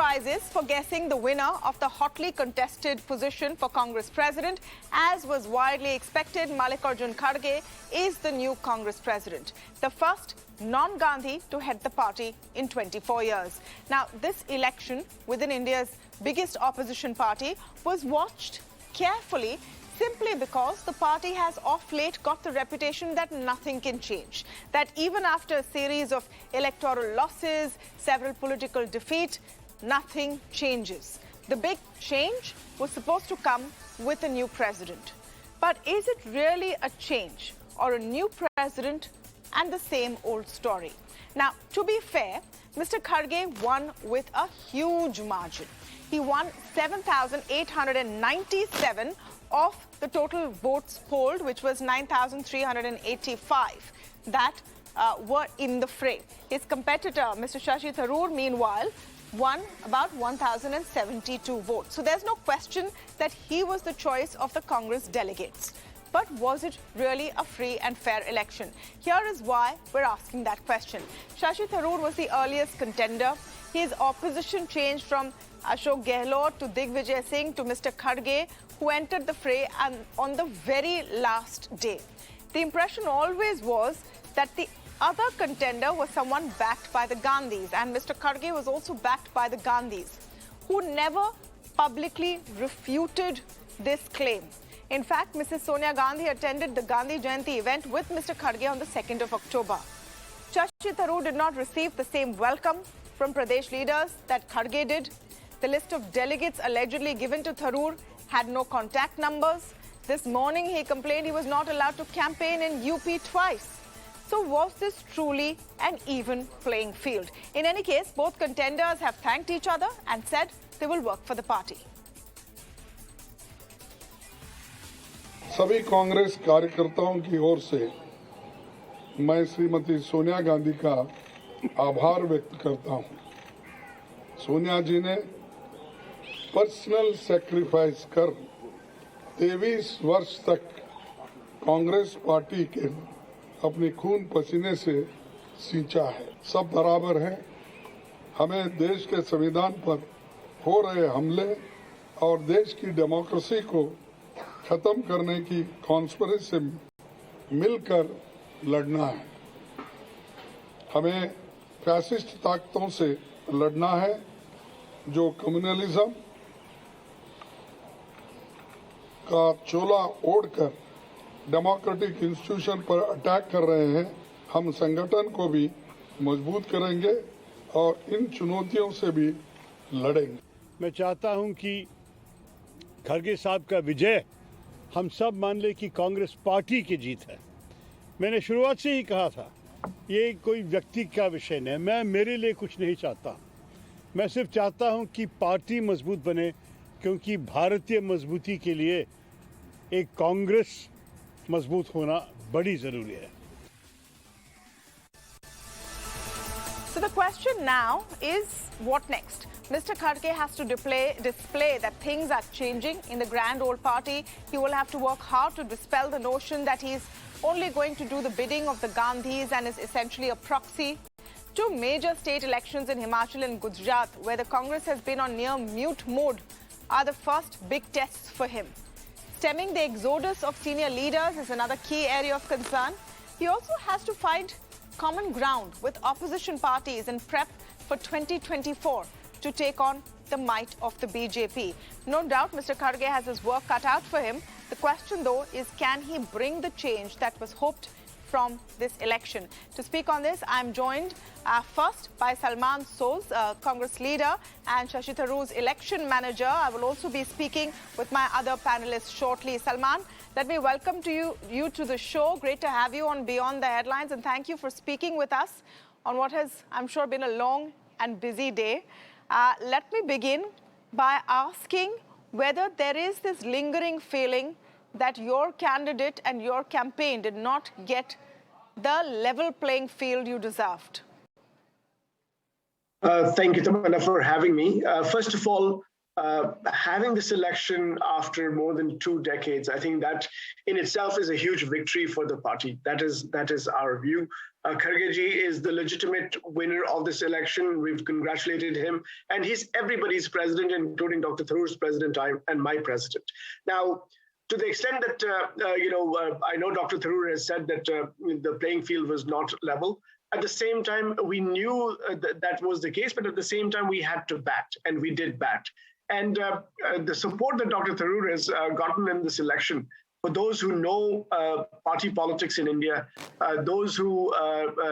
prizes for guessing the winner of the hotly contested position for Congress president. As was widely expected, Mallikarjun Kharge is the new Congress president, the first non-Gandhi to head the party in 24 years. Now, this election within India's biggest opposition party was watched carefully simply because the party has of late got the reputation that nothing can change. That even after a series of electoral losses, several political defeats, nothing changes. The big change was supposed to come with a new president. But is it really a change or a new president and the same old story? Now, to be fair, Mr. Kharge won with a huge margin. He won 7,897 of the total votes polled, which was 9,385 that were in the fray. His competitor, Mr. Shashi Tharoor, meanwhile, won about 1,072 votes. So there's no question that he was the choice of the Congress delegates. But was it really a free and fair election? Here is why we're asking that question. Shashi Tharoor was the earliest contender. His opposition changed from Ashok Gehlot to Digvijay Singh to Mr. Kharge, who entered the fray on the very last day. The impression always was that the other contender was someone backed by the Gandhis, and Mr. Kharge was also backed by the Gandhis, who never publicly refuted this claim. In fact, Mrs. Sonia Gandhi attended the Gandhi Jayanti event with Mr. Kharge on the 2nd of October. Shashi Tharoor did not receive the same welcome from Pradesh leaders that Kharge did. The list of delegates allegedly given to Tharoor had no contact numbers. This morning, he complained he was not allowed to campaign in UP twice. So was this truly an even playing field? In any case, both contenders have thanked each other and said they will work for the party. सभी कांग्रेस कार्यकर्ताओं की ओर से मैं श्रीमती सोनिया गांधी का आभार व्यक्त करता हूं। सोनिया जी ने पर्सनल सैक्रिफाइस कर 23 वर्ष तक कांग्रेस पार्टी के अपनी खून पसीने से सींचा है। सब बराबर हैं। हमें देश के संविधान पर हो रहे हमले और देश की डेमोक्रेसी को खत्म करने की कॉन्स्पिरेसी से मिलकर लड़ना है। हमें फैसिस्ट ताकतों से लड़ना है जो कम्युनलिज्म का चोला ओढ़कर डेमोक्रेटिक इंस्टीट्यूशन पर अटैक कर रहे हैं। हम संगठन को भी मजबूत करेंगे और इन चुनौतियों से भी लड़ेंगे। मैं चाहता हूं कि खड़गे साहब का विजय हम सब मान ले कि कांग्रेस पार्टी की जीत है। मैंने शुरुआत से ही कहा था, ये कोई व्यक्ति का विषय नहीं, मैं मेरे लिए कुछ नहीं चाहता। मैं सिर्फ चाहता हूं कि पार्टी मजबूत बने, क्योंकि भारतीय मजबूती के लिए एक कांग्रेस मजबूत होना बड़ी जरूरी है। So the question now is, what next? Mr. Kharge has to display that things are changing in the grand old party. He will have to work hard to dispel the notion that he's only going to do the bidding of the Gandhis and is essentially a proxy. Two major state elections in Himachal and Gujarat, where the Congress has been on near mute mode, are the first big tests for him. Stemming the exodus of senior leaders is another key area of concern. He also has to find common ground with opposition parties in prep for 2024 to take on the might of the BJP. No doubt Mr. Kharge has his work cut out for him. The question, though, is can he bring the change that was hoped from this election? To speak on this, I'm joined first by Salman Soz, Congress leader, and Shashi Tharoor's election manager. I will also be speaking with my other panelists shortly. Salman, let me welcome you to the show. Great to have you on Beyond the Headlines, and thank you for speaking with us on what has, I'm sure, been a long and busy day. Let me begin by asking whether there is this lingering feeling that your candidate and your campaign did not get the level playing field you deserved. Thank you, Tamanna, for having me. First of all, having this election after more than 2 decades, I think that in itself is a huge victory for the party. That is our view. Kharge is the legitimate winner of this election. We've congratulated him, and he's everybody's president, including Dr. Tharoor's president and my president. Now, to the extent that I know Dr. Tharoor has said that the playing field was not level. At the same time, we knew that was the case, but at the same time, we had to bat, and we did bat. And the support that Dr. Tharoor has gotten in this election, for those who know party politics in India, those who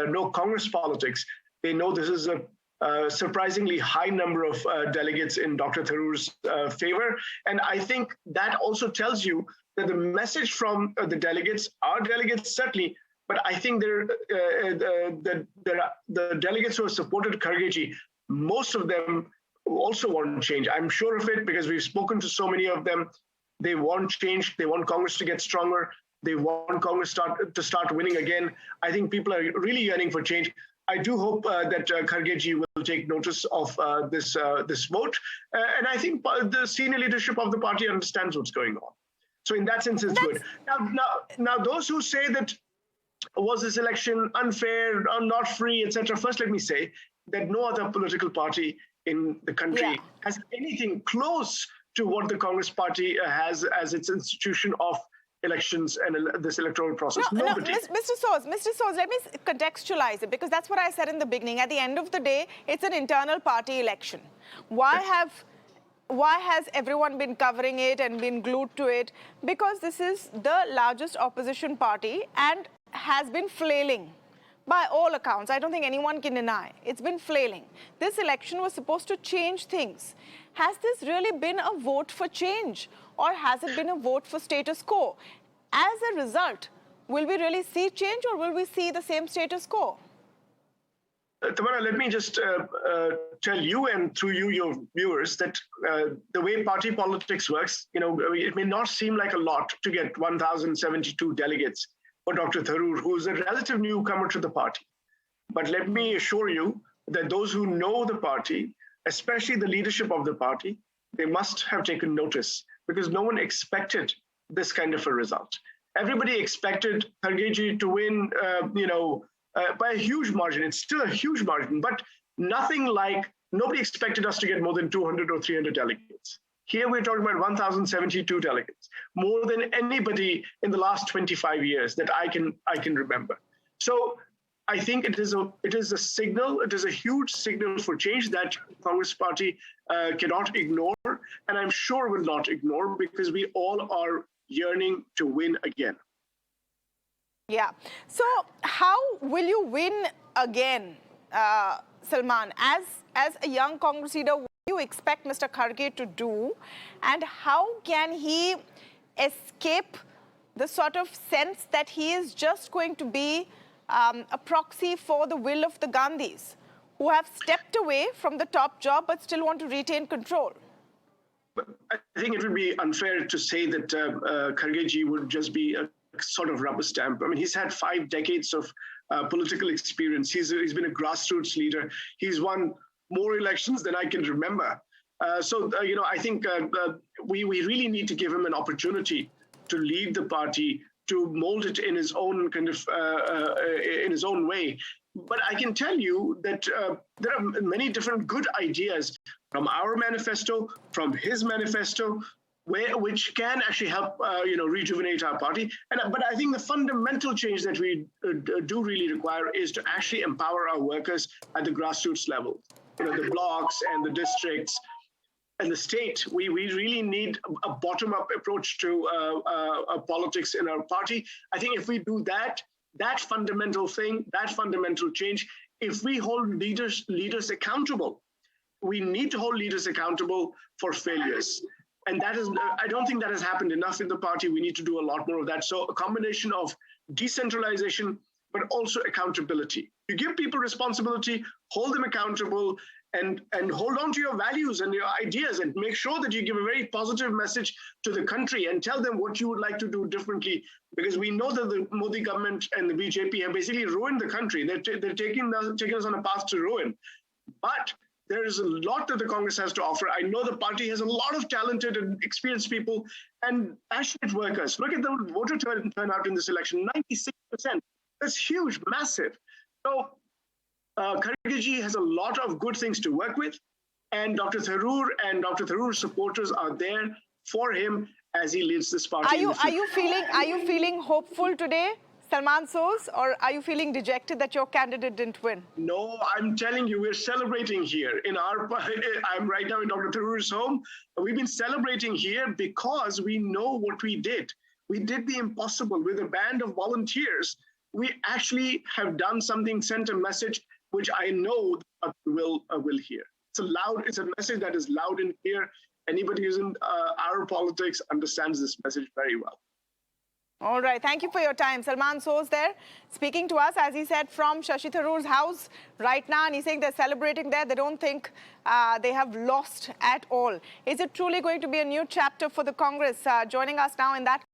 know Congress politics, they know this is a surprisingly high number of delegates in Dr. Tharoor's favor. And I think that also tells you that the message from the delegates, our delegates certainly, but I think the delegates who have supported Kharge, most of them also want change. I'm sure of it because we've spoken to so many of them. They want change. They want Congress to get stronger. They want Congress to start winning again. I think people are really yearning for change. I do hope that Kharge will take notice of this vote. And I think the senior leadership of the party understands what's going on. So in that sense, it's good. Now, those who say that was this election unfair, not free, etc. First, let me say that no other political party in the country has anything close to what the Congress party has as its institution of elections and this electoral process. Mr. Soz, let me contextualize it, because that's what I said in the beginning. At the end of the day, it's an internal party election. Why has everyone been covering it and been glued to it? Because this is the largest opposition party and has been flailing. By all accounts, I don't think anyone can deny. It's been flailing. This election was supposed to change things. Has this really been a vote for change, or has it been a vote for status quo? As a result, will we really see change, or will we see the same status quo? Tamanna, let me just tell you and through you, your viewers, that the way party politics works, it may not seem like a lot to get 1,072 delegates for Dr. Tharoor, who is a relative newcomer to the party. But let me assure you that those who know the party, especially the leadership of the party, they must have taken notice, because no one expected this kind of a result. Everybody expected Kharge to win, by a huge margin. It's still a huge margin, but nobody expected us to get more than 200 or 300 delegates. Here we're talking about 1,072 delegates, more than anybody in the last 25 years that I can remember. So I think it is a signal. It is a huge signal for change that Congress party cannot ignore, and I'm sure will not ignore, because we all are yearning to win again. Yeah. So how will you win again, Salman? As a young Congress leader, what do you expect Mr. Kharge to do, and how can he escape the sort of sense that he is just going to be a proxy for the will of the Gandhis, who have stepped away from the top job but still want to retain control? But I think it would be unfair to say that Kharge would just be a sort of rubber stamp. I mean, he's had 5 decades of political experience. He's been a grassroots leader. He's won more elections than I can remember. I think we really need to give him an opportunity to lead the party, to mold it in his own in his own way. But I can tell you that there are many different good ideas from our manifesto, from his manifesto, which can actually help rejuvenate our party. But I think the fundamental change that we do really require is to actually empower our workers at the grassroots level. The blocks and the districts and the state. We really need a bottom-up approach to politics in our party. I think if we do that fundamental thing, that fundamental change, if we hold leaders accountable, we need to hold leaders accountable for failures. And that is, I don't think that has happened enough in the party. We need to do a lot more of that. So a combination of decentralization, but also accountability. You give people responsibility, hold them accountable, and hold on to your values and your ideas, and make sure that you give a very positive message to the country and tell them what you would like to do differently. Because we know that the Modi government and the BJP have basically ruined the country. They're taking us on a path to ruin. But There is a lot that the Congress has to offer. I know the party has a lot of talented and experienced people and passionate workers. Look at the voter turnout in this election, 96%. That's huge, massive. So Kharge has a lot of good things to work with. And Dr. Tharoor and Dr. Tharoor's supporters are there for him as he leads this party. Are you feeling hopeful today, Salman Soz, or are you feeling dejected that your candidate didn't win? No, I'm telling you, we're celebrating here in I'm right now in Dr. Tharoor's home. We've been celebrating here because we know what we did. We did the impossible with a band of volunteers. We actually have done something, sent a message, which I know will hear. It's a message that is loud and clear. Anybody who's in our politics understands this message very well. All right. Thank you for your time. Salman Soz there speaking to us, as he said, from Shashi Tharoor's house right now. And he's saying they're celebrating there. They don't think they have lost at all. Is it truly going to be a new chapter for the Congress? Joining us now in that